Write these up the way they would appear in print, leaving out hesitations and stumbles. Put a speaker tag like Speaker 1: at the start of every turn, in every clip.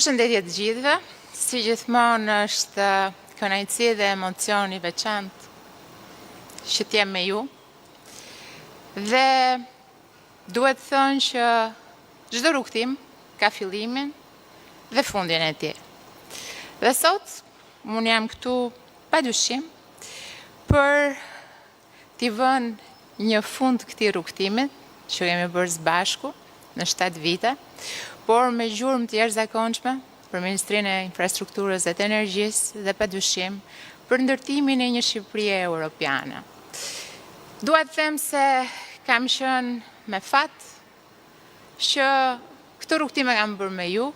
Speaker 1: Përshëndetje të gjithëve, si gjithmonë është kënaqësi dhe emocion i veçantë që t'jem me ju. Dhe duhet të thënë që çdo rrugtim ka fillimin dhe fundin e tij. Dhe sot unë jam këtu padyshim për t'i vënë një fund këtij rrugtimit që kemi bërë së bashku në 7 vite, por me gjurmë të jashtëzakonshme për Ministrinë e Infrastrukturës dhe të Energjisë dhe padyshim për ndërtimin e një Shqipërie europiane. Dua të them se kam qenë me fat që këtë rrugtim e kam bërë me ju,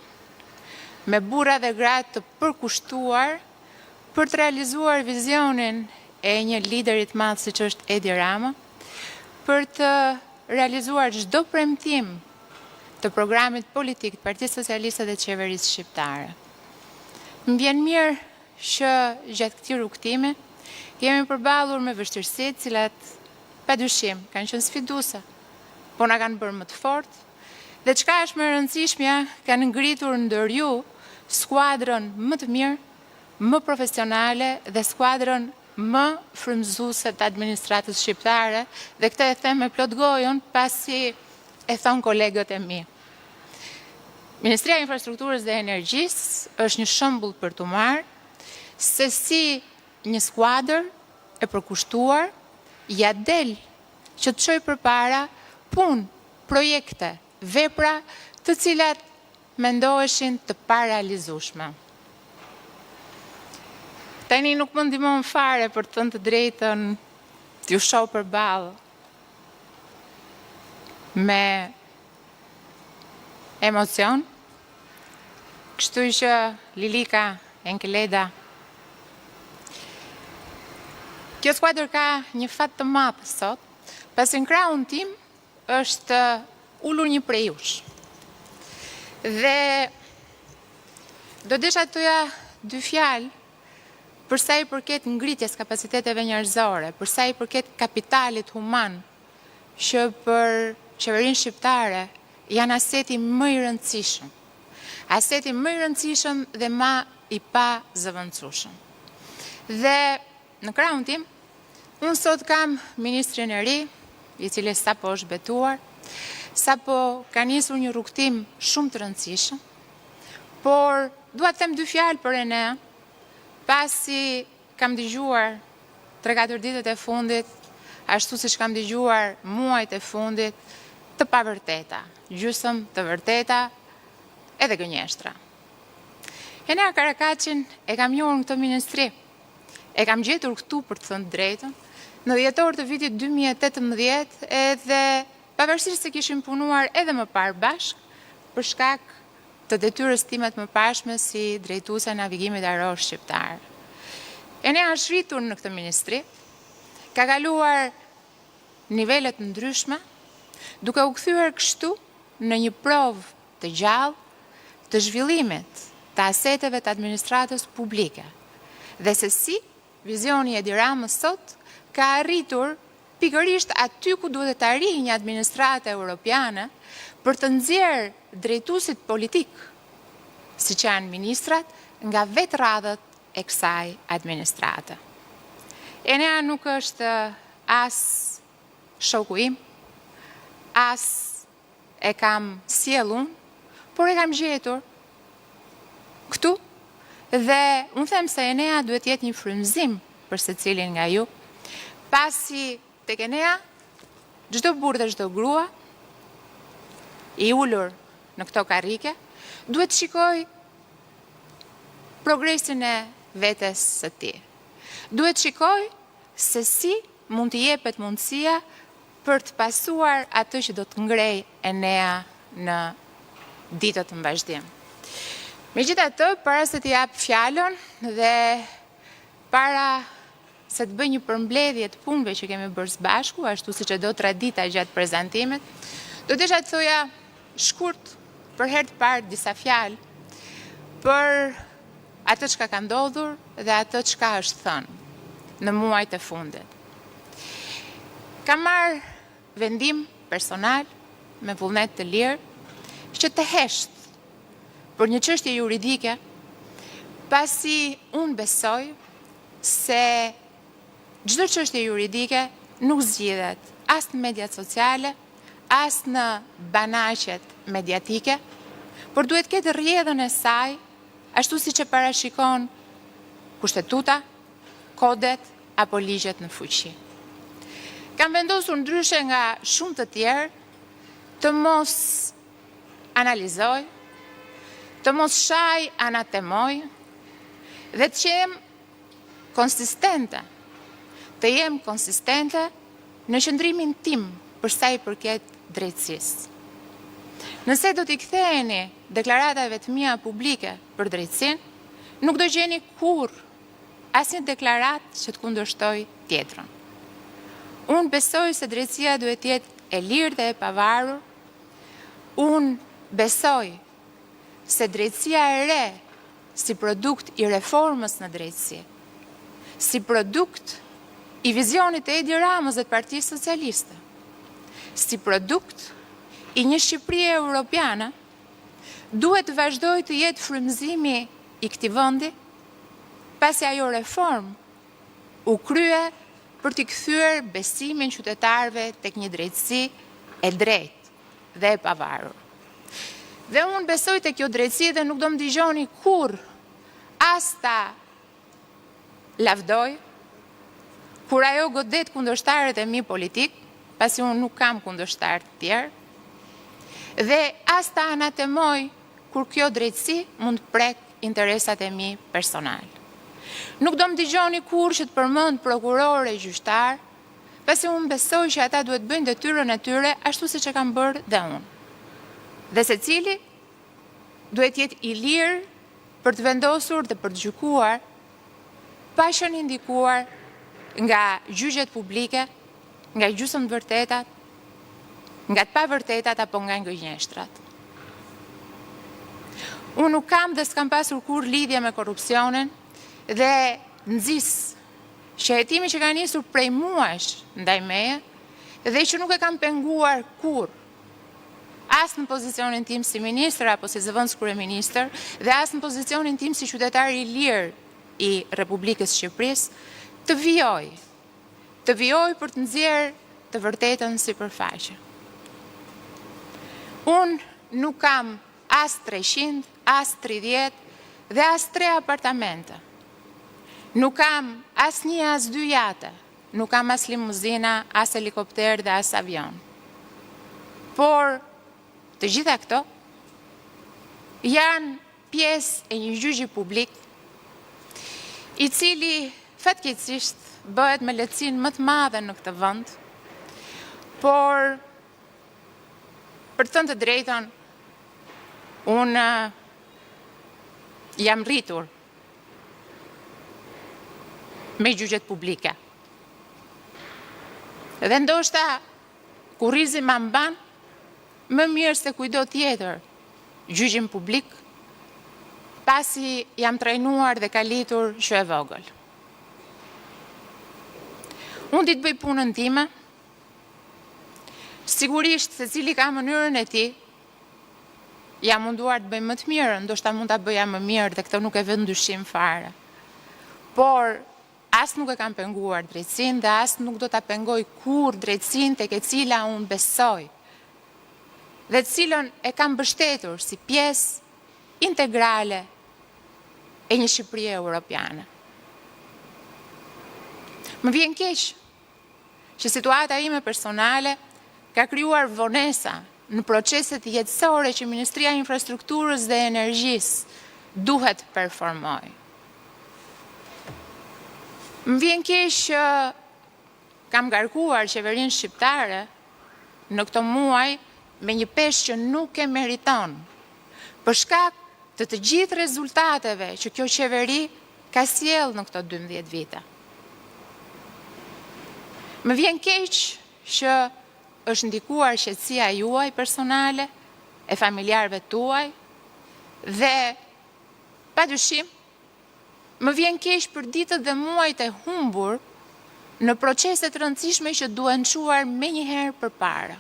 Speaker 1: me burra dhe gra të përkushtuar për të realizuar vizionin e një liderit madh siç është Edi Rama, për të realizuar çdo premtim të programit politik të Partisë Socialiste dhe të Qeverisë Shqiptare. Më vjen mirë që gjatë këtij rrugtimi jemi përballur me vështirësitë, cilat padyshim kanë qenë sfiduese, por na kanë bërë më të fortë, dhe çka është më e rëndësishmja, kanë ngritur ndër ju skuadrën më të mirë, më profesionale dhe skuadrën më frymëzuese të administratës shqiptare, dhe këtë e them me plot gojën pasi e thon kolegët e mi. Ministria e Infrastrukturës dhe Energjisë është një shembull për t'u marrë se si një skuadër e përkushtuar ja del që të çojë përpara punë, projekte, vepra të cilat mendoheshin të parealizueshme. Tani nuk më ndihmon fare për të thënë të drejtën t'ju shoh përballë me emocion, kështu që Lilika Enkeleda. Kjo skuadër ka një fat të madh sot, pasi në krahun tim është ulur një prej jush. Dhe do desha të thoja 2 fjalë për sa i përket ngritjes kapaciteteve njerëzore, për sa i përket kapitalit human, që për qeverinë shqiptare janë aseti më i rëndësishëm. Aseti më i rëndësishëm dhe më i pa zëvendësueshëm. Dhe në krahun tim, unë sot kam ministrin e ri, i cili sapo është betuar, sapo ka nisur një rrugtim shumë të rëndësishëm, por dua të them 2 fjalë për Enea, pasi kam dëgjuar 3-4 ditët e fundit, ashtu siç kam dëgjuar muajt e fundit, të pavërteta, gjysmë të vërteta, edhe gënjeshtra. Enea Karakaçin e kam njohur në këtë ministri, e kam gjetur këtu për të thënë drejtën, në dhjetor të vitit 2018, edhe pavarësisht se kishim punuar edhe më parë bashk, për shkak të detyrës time të mëparshme si drejtuese e navigimit ajror shqiptar. Enea është rritur në këtë ministri, ka kaluar nivele të ndryshme, duke u kthyer kështu në një provë të gjallë të zhvillimit të aseteve të administratës publike, dhe se si vizioni i Edi Ramës sot ka arritur pikërisht aty ku duhet të arrijë një administratë europiane për të nxjerrë drejtuesit politik, siç janë ministrat, nga vetë radhët e kësaj administrate. Enea nuk është as shoku im, as e kam sjellun, por e kam gjetur këtu, dhe unë them se Enea duhet jetë një frymëzim për secilin nga ju, pasi tek Enea çdo burrë dhe çdo grua i ulur në këto karrike duhet shikoj progresin e vetes së tij. Duhet shikoj se si mund të jepet mundësia për të pasuar atë që do të ngrej Enea në ditët në vazhdim. Megjithatë, para se të jap fjalën dhe para se të bëj një përmbledhje të punëve që kemi bërë së bashku, ashtu siç e do tradita gjatë prezantimit, do desha të thoja shkurt për herë të parë disa fjalë për atë çka ka ndodhur dhe atë çka është thënë në muajt e fundit. Kam marrë vendim personal me vullnet të lirë që të hesht për një çështje juridike, pasi unë besoj se çdo çështje juridike nuk zgjidhet as në mediat sociale, as në banaqet mediatike, por duhet ketë rrjedhën e saj, ashtu siç e parashikon kushtetuta, kodet apo ligjet në fuqi. Kam vendosur ndryshe nga shumë të tjerë të mos analizoj, të mos shaj anatemoj dhe të jem konsistente, në qëndrimin tim për sa i përket drejtësisë. Nëse do t'i ktheheni deklaratave të mia publike për drejtësinë, nuk do gjeni kurrë asnjë deklaratë që të kundërshtoj tjetrën. Unë besoj se drejtësia duhet të jetë e lirë dhe e pavarur. Unë besoj se drejtësia e re si produkt i reformës në drejtësi, si produkt i vizionit e Edi Ramës dhe të Partisë Socialiste, si produkt i një Shqipërie europiane, duhet të vazhdoj të jetë frymëzimi i këtij vendi, pasi ajo reform u krye për t'i kthyer besimin qytetarëve tek një drejtësi e drejtë dhe e pavarur. Dhe unë besoj tek kjo drejtësi dhe nuk do më dëgjoni kurrë as ta lavdoj, kur ajo godet kundërshtarët e mi politik, pasi unë nuk kam kundërshtarë të tjerë, dhe as ta anatemoj kur kjo drejtësi mund të prek interesat e mi personal. Nuk do më dëgjoni kurrë që të përmend prokurorë e gjyqtar, pasi unë besoj që ata duhet bëjnë detyrën e tyre ashtu siç e kam bërë dhe unë. Dhe secili duhet jetë i lirë për të vendosur dhe për të gjykuar pa qenë indikuar nga gjyqjet publike, nga gjysmëvërtetat, nga të pavërtetat apo nga gënjeshtrat. Unë nuk kam dhe s'kam pasur kur lidhje me korrupsionin dhe nxis që hetimi që ka nisur prej muajsh ndaj meje dhe që nuk e kam penguar kurrë, as në pozicionin tim si ministër apo si zëvendës kryeministër dhe as në pozicionin tim si qytetar i lirë i Republikës Shqipërisë, të vijoj për të nxjerrë të vërtetën sipërfaqe. Unë nuk kam as 300, as 30 dhe as 3 apartamente. Nuk kam as 1, as 2 jate. Nuk kam as limuzina, as helikopter dhe as avion. Por të gjitha këto janë pjesë e një gjyqi publik i cili fatkeqësisht bëhet me lehtësinë më të madhe në këtë vend, por për të thënë të drejtën, unë jam rritur me gjyqjet publike. Dhe ndoshta kurrizi ma mban më mirë se kujdo tjetër gjyqin publik, pasi jam trajnuar dhe kalitur që e vogël. Unë ditë bëj punën time, sigurisht se cili ka mënyrën e tij, jam munduar të bëj më të mirë, ndoshta mund ta bëja më mirë dhe këtë nuk e vë ndyshim fare. Por as nuk e kam penguar drejtësinë dhe as nuk do ta pengoj kurrë drejtësinë tek e cila unë besoj dhe të cilën e kam mbështetur si pjesë integrale e një Shqipërie europiane. Më vjen keq që situata ime personale ka krijuar vonesa në proceset jetësore që Ministria e Infrastrukturës dhe Energjisë duhet performoj. Më vjen keq që kam ngarkuar qeverinë shqiptare në këto muaj me një peshë që nuk e meriton, për shkak të gjithë rezultateve që kjo qeveri ka sjellë në këto 12 vite. Më vjen keq që është ndikuar qetësia juaj personale, e familjarëve tuaj, dhe padyshim më vjen keq për ditët dhe muajt e humbur në procese të rëndësishme që duhen çuar menjëherë përpara.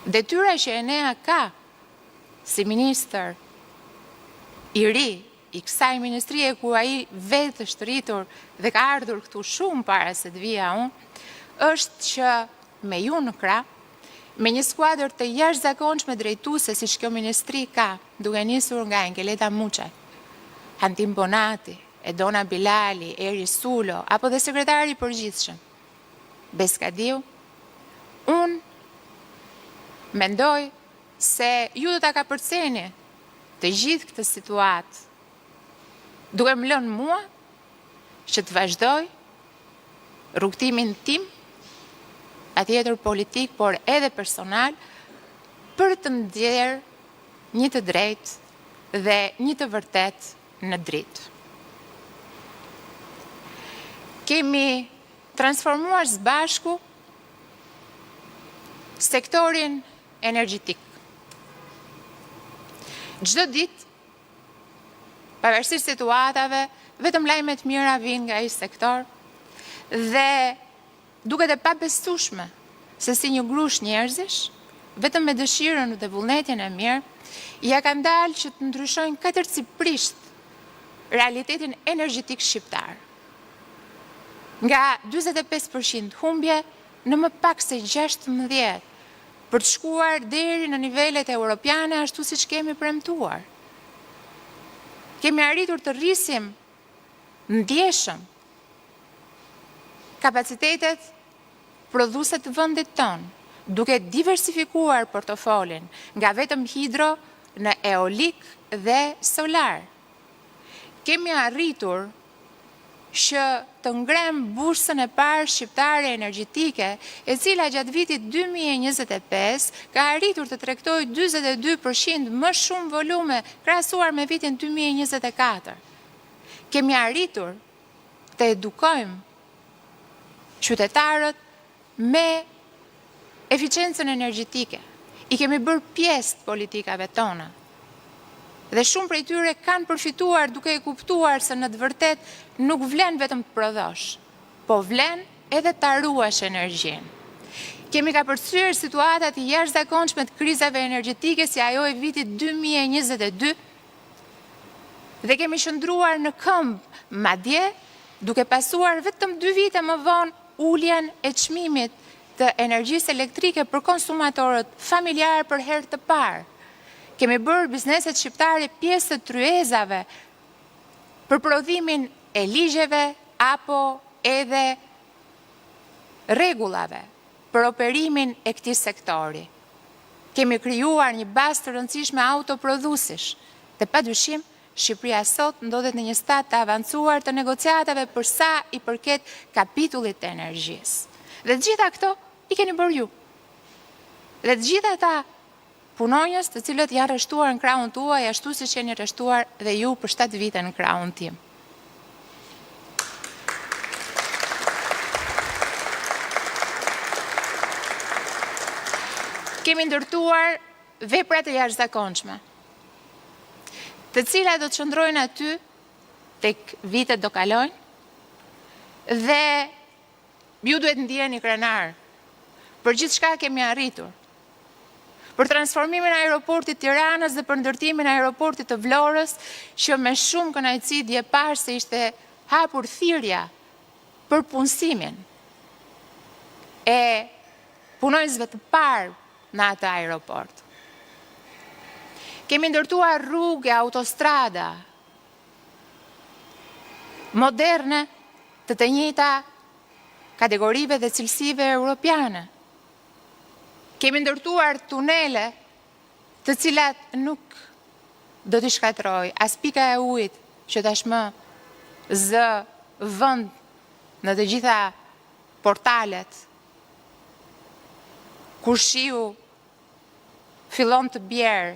Speaker 1: Detyra që Enea ka si ministër i ri i kësaj ministrie ku ai vetë është rritur dhe ka ardhur këtu shumë para se të vija unë, është që me ju në krah, me një skuadër të jashtëzakonshme drejtuese siç kjo ministri ka, duke nisur nga Engeleta Muçaj, Hantim Bonati, Edona Bilali, Eri Sulo, apo dhe sekretari i përgjithshëm, Beskadiu, unë mendoj se ju do ta kapërceni të gjithë këtë situatë, duke më lënë mua që të vazhdoj rrugtimin tim, atjetër politik, por edhe personal, për të ndjerë një të drejtë dhe një të vërtet në dritë. Kemi transformuar së bashku sektorin energjetik. Çdo ditë, pavarësisht situatave, vetëm lajme të mira vijnë nga ai sektor dhe duket e pabesueshme se si një grush njerëzish, vetëm me dëshirën dhe vullnetin e mirë, ja kanë dalë që të ndryshojnë katërcipërisht realitetin energjetik shqiptar. Nga 45% humbje në më pak se 16 për të shkuar deri në nivelet europiane ashtu siç kemi premtuar. Kemi arritur të rrisim ndjeshëm kapacitetet prodhuese të vendit tonë, duke diversifikuar portofolin nga vetëm hidro në eolik dhe solar. Kemi arritur që të ngrem bursën e parë shqiptare energjetike, e cila gjatë vitit 2025 ka arritur të tregtojë 42% më shumë volume krahasuar me vitin 2024. Kemi arritur të edukojmë qytetarët me eficiencën energjetike. I kemi bërë pjesë të politikave tona. Dhe shumë prej tyre kanë përfituar duke e kuptuar se në të vërtet nuk vlen vetëm të prodhosh, po vlen edhe ta ruash energjinë. Kemi kapërcyer situatat i jashtëzakonshme të krizave energjetike si ajo e vitit 2022 dhe kemi qëndruar në këmbë, madje duke pasuar vetëm 2 vite më vonë uljen e çmimit të energjisë elektrike për konsumatorët familjarë për herë të parë. Kemi bërë bizneset shqiptare pjesë të tryezave për prodhimin e ligjeve apo edhe rregullave për operimin e këtij sektori. Kemi krijuar një bazë të rëndësishme autoprodhuesish dhe padyshim Shqipëria sot ndodhet në një stad të avancuar të negociatave për sa i përket kapitullit të energjisë. Dhe të gjitha këto i keni bërë ju. Dhe të gjitha ata punonjës të cilët janë rreshtuar në krahun tuaj ashtu siç jeni rreshtuar dhe ju për 7 vite në krahun tim. Kemi ndërtuar vepra të jashtëzakonshme, të cilat do të qëndrojnë aty tek vitet do kalojnë dhe ju duhet ndjeni krenar për gjithçka kemi arritur. Për transformimin e aeroportit Tiranës dhe për ndërtimin e aeroportit të Vlorës, që me shumë kënaqësi dje parë se ishte hapur thirrja për punësimin e punonjësve të parë në atë aeroport. Kemi ndërtuar rrugë, autostrada moderne të njëjta kategorive dhe cilësive europiane. Kemi ndërtuar tunele të cilat nuk do t'i shkatroj as pika e ujit që tashmë zë vend në të gjitha portalet, kur shiu fillon të bjerë.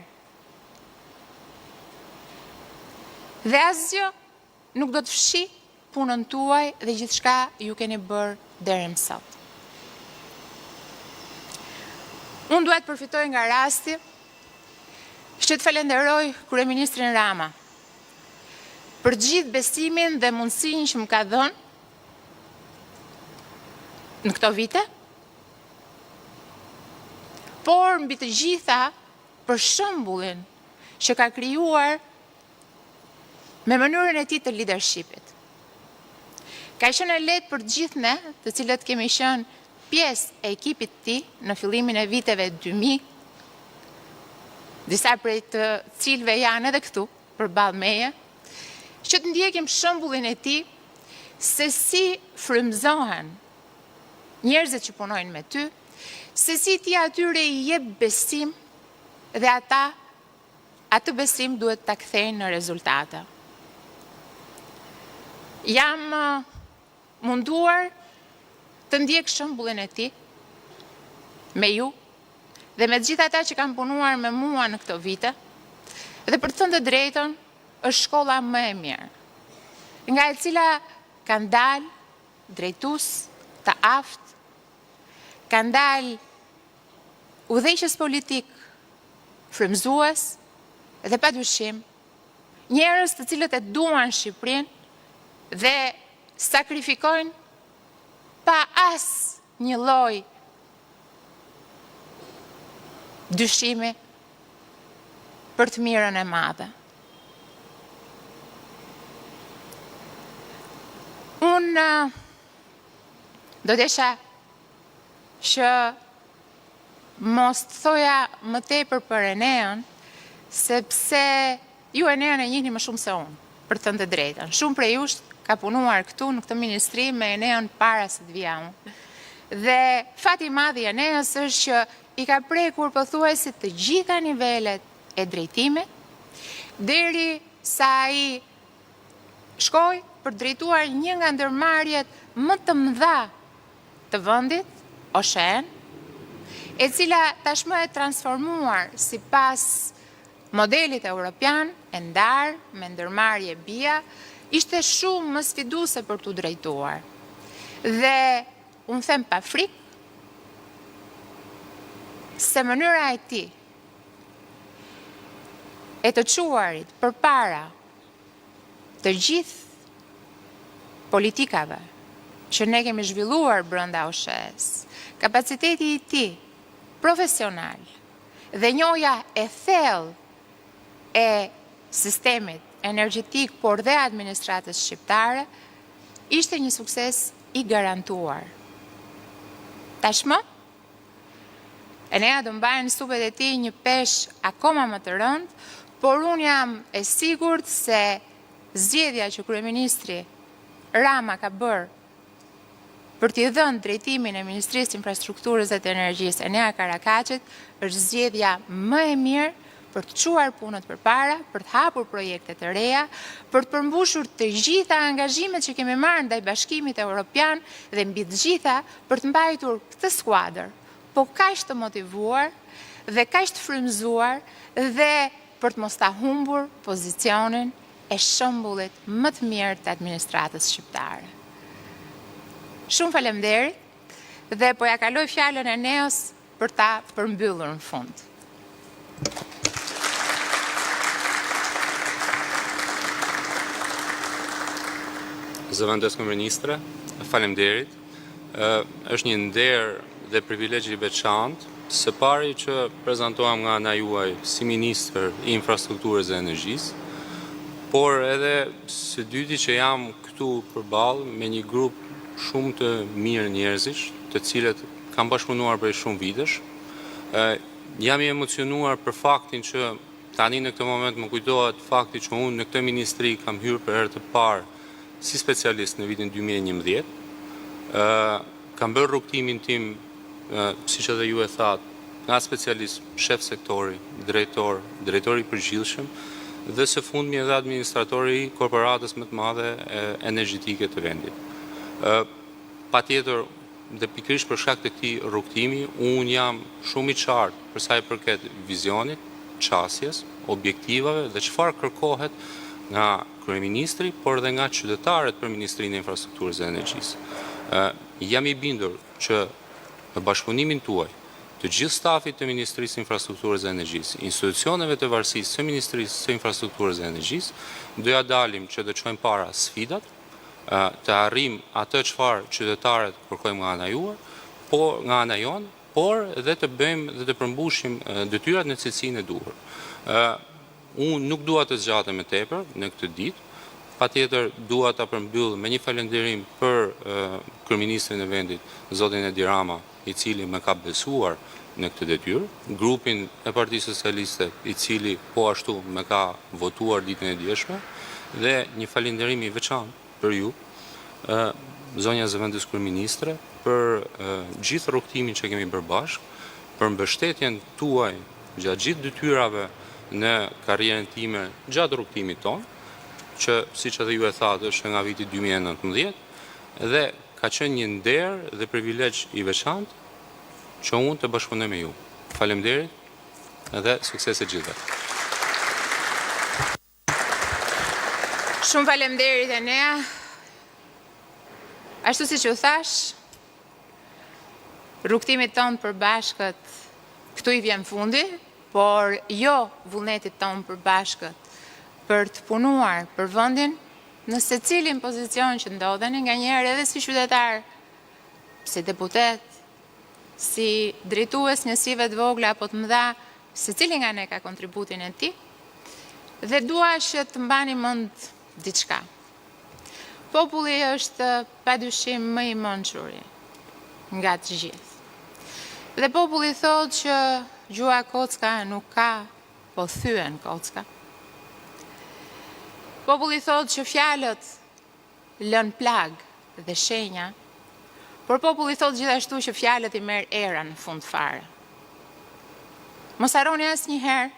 Speaker 1: Dhe asgjë nuk do të fshi punën tuaj dhe gjithçka ju keni bërë deri më sot. Unë duhet përfitoj nga rasti që të falenderoj kryeministrin Rama për gjithë besimin dhe mundësinë që më ka dhënë në këto vite, por mbi të gjitha për shembullin që ka krijuar me mënyrën e tij të leadershipit. Ka qenë e lehtë për gjithë ne, të cilët kemi qenë pjesë e ekipit të tij në fillimin e viteve 2000, disa prej të cilëve janë edhe këtu përballë meje, që të ndjekim shembullin e tij se si frymëzohen njerëzit që punojnë me ty, se si ti atyre i jep besim dhe ata atë besim duhet ta kthejnë në rezultate. Jam munduar të ndjek shembullin e tij me ju dhe me gjithë ata që kanë punuar me mua në këto vite, dhe për të thënë të drejtën, është shkolla më e mirë, nga e cila kanë dalë drejtues të aftë, kanë dalë udhëheqës politik, frymëzues dhe padyshim njerëz të cilët e duan Shqipërinë dhe sakrifikojnë pa asnjë lloj dyshimi për të mirën e madhe. Unë do desha që mos të thoja më tepër për Eneën, sepse ju Eneën e njihni më shumë se unë, për të thënë të drejtën. Shumë prej jush ka punuar këtu në këtë ministri me Eneën para se të vija unë. Dhe fati i madh i Eneës është që i ka prekur pothuajse të gjitha nivelet e drejtimit, deri sa ai shkoi për drejtuar një nga ndërmarrjet më të mëdha të vendit, Oshen, e cila tashmë e transformuar sipas modelit evropian, e ndarë me ndërmarrje BIA, ishte shumë më sfiduese për t'u drejtuar. Dhe unë them pa frikë se mënyra e tij e të quarit përpara të gjithë politikave që ne kemi zhvilluar brenda OSHE-s, kapaciteti i tij profesional dhe njohja e thellë e sistemit energjetik, por dhe administratës shqiptare, ishte një sukses i garantuar. Tashmë, Enea do mbajnë supet e tij një peshë akoma më të rëndë, por unë jam e sigurt se zgjedhja që kryeministri Rama ka bërë për t'i dhënë drejtimin e Ministrisë Infrastrukturës dhe të Energjisë Enea Karakaçit është zgjedhja më e mirë për të çuar punët përpara, për të hapur projekte të reja, për të përmbushur të gjitha angazhimet që kemi marrë ndaj Bashkimit Evropian dhe mbi të gjitha për të mbajtur këtë skuadër, po kaq të motivuar dhe kaq të frymëzuar dhe për të mos ta humbur pozicionin e shembullit më të mirë të administratës shqiptare. Shumë faleminderit dhe po ja kaloj fjalën Eneos për ta përmbyllur në fund.
Speaker 2: Zëvendës Ministre, faleminderit. Është një nder dhe privilegj i veçantë, së pari që prezantohem nga ana juaj si Ministër i Infrastrukturës dhe Energjisë, por edhe së dyti që jam këtu përballë me një grup shumë të mirë njerëzish, të cilët kanë bashkëpunuar për shumë vitesh. Jam i emocionuar për faktin që tani në këtë moment më kujtohet fakti që unë në këtë ministri kam hyrë për herë të parë si specialist në vitin 2011. Kam bërë rrugtimin tim, siç edhe ju e thatë, nga specialist, shef sektori, drejtori i përgjithshëm dhe së fundmi edhe administratori i korporatës më të madhe energjetike të vendit. Patjetër, dhe pikërisht për shkak të këtij rrugtimi, unë jam shumë i qartë për sa i përket vizionit, çësjes, objektivave dhe çfarë kërkohet nga kryeministri, por dhe nga qytetarët për Ministrinë e Infrastrukturës dhe Energjisë. Jam i bindur që në bashkëpunimin tuaj, të gjithë stafit të Ministrisë së Infrastrukturës dhe Energjisë, institucioneve të varësisë së Ministrisë së Infrastrukturës dhe Energjisë, do ja dalim që të çojmë para sfidat, të arrijmë atë çfarë qytetarët kërkojmë nga ana juaj, por nga ana jonë, por dhe të bëjmë dhe të përmbushim detyrat në cilësinë e duhur. Unë nuk dua të zgjatem më tepër në këtë ditë. Patjetër dua ta përmbyll me një falënderim për kryeministrin e vendit, zotin Edi Rama, i cili më ka besuar në këtë detyrë, grupin e Partisë Socialiste, i cili po ashtu më ka votuar ditën e djeshme, dhe një falënderim i veçantë për ju, zonja zëvendës kryeministre, për gjithë rrugtimin që kemi bërë bashkë, për mbështetjen tuaj gjatë gjithë detyrave në karrierën time gjatë rrugtimit tonë, që siç edhe ju e thatë është nga viti 2019, dhe ka qenë një nder dhe privilegj i veçantë që unë të bashkëpunoj me ju. Faleminderit dhe sukses e gjithëve.
Speaker 1: Shumë faleminderit Enea. Ashtu siç u thash, rrugtimit tonë për bashkët këtu i vjen fundi, por jo vullnetit tonë për bashkët për të punuar për vendin në secilin pozicion që ndodheni, nga njerë edhe si qytetar, si deputet, si drejtues njësive të vogla apo të mëdha, secili nga ne ka kontributin e tij, dhe dua që të mbani mend diçka. Populli është padyshim më i mençuri nga të gjithë. Dhe populli thotë që gjua kocka nuk ka, po thyen kocka. Populli thotë që fjalët lën plag dhe shenja, por populli thotë gjithashtu që fjalët i merr era në fund fare. Mos harroni asnjëherë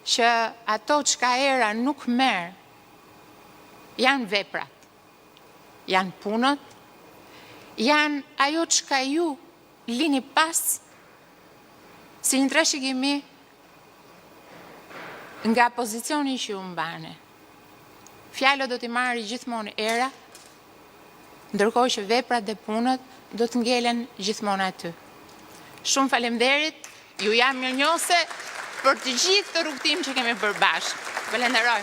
Speaker 1: që ato çka era nuk merr janë veprat, janë punët, janë ajo çka ju lini pas si një trashëgimi nga pozicioni që ju mbani. Fjalët do t'i marrë gjithmonë era, ndërkohë që veprat dhe punët do të ngelen gjithmonë aty. Shumë faleminderit, ju jam mirënjohëse për të gjithë të rrugtim që kemi bërë bashkë. Falenderoj.